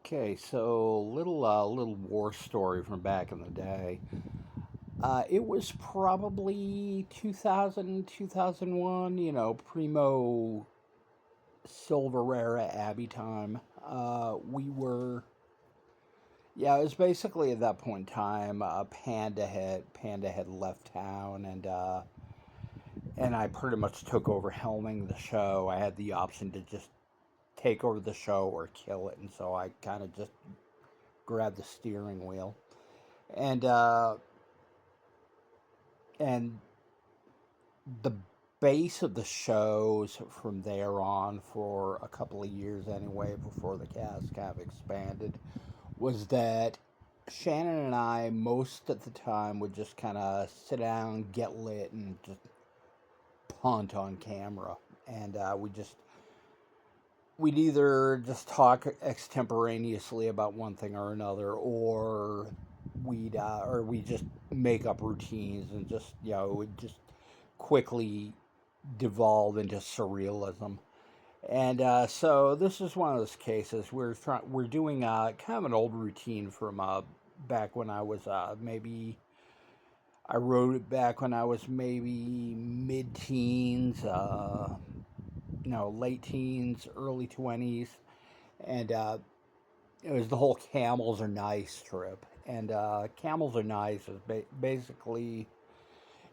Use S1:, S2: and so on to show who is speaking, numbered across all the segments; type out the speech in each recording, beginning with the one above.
S1: Okay, so little war story from back in the day. It was probably 2000, 2001. Primo Silver Era Abbey time. We were, yeah, it was basically at that point in time. Panda had left town, and I pretty much took over helming the show. I had the option to just take over the show or kill it, and so I kind of just grabbed the steering wheel. And uh, and the base of the shows from there on, for a couple of years anyway, before the cast kind of expanded, was that Shannon and I, most of the time, would just kind of sit down, get lit, and just punt on camera. And we'd either just talk extemporaneously about one thing or another, or we just make up routines, and just it would just quickly devolve into surrealism. And so this is one of those cases. We're doing kind of an old routine from back when I was maybe I wrote it back when I was maybe mid-teens, no, late teens, early 20s, and it was the whole Camels Are Nice trip. And Camels Are Nice is basically,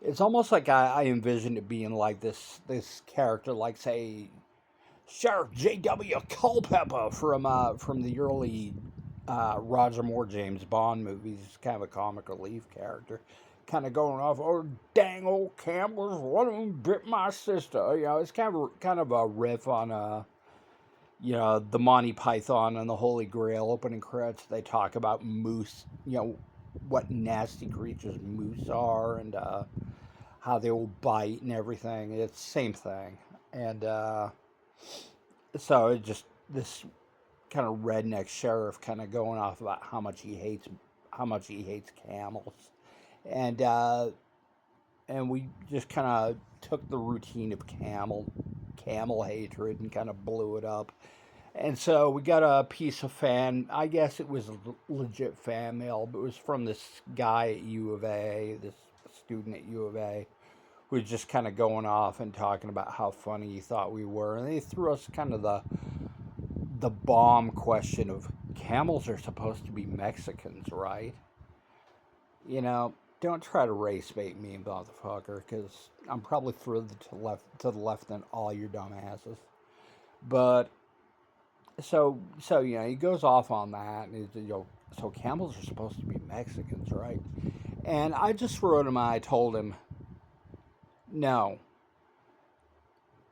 S1: it's almost like I envisioned it being like this character, like, say, Sheriff J.W. Culpepper from the early Roger Moore James Bond movies. He's kind of a comic relief character, kind of going off, "Oh, dang old Camels, one of them bit my sister." It's kind of a riff on the Monty Python and the Holy Grail opening credits. They talk about moose, what nasty creatures moose are, and how they will bite and everything. It's the same thing. And so it just, this kind of redneck sheriff kind of going off about how much he hates camels. And we just kind of took the routine of camel hatred and kind of blew it up. And so we got a piece of I guess it was a legit fan mail, but it was from this guy at U of A, this student at U of A, who was just kind of going off and talking about how funny he thought we were. And they threw us kind of the bomb question of, camels are supposed to be Mexicans, right? Don't try to race bait me, motherfucker, because I'm probably further to the left than all your dumbasses. But so he goes off on that, and so camels are supposed to be Mexicans, right? And I just wrote him. I told him, no,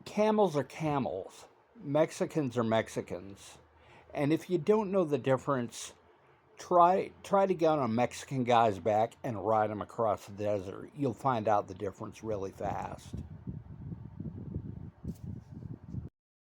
S1: camels are camels, Mexicans are Mexicans, and if you don't know the difference, try to get on a Mexican guy's back and ride him across the desert. You'll find out the difference really fast.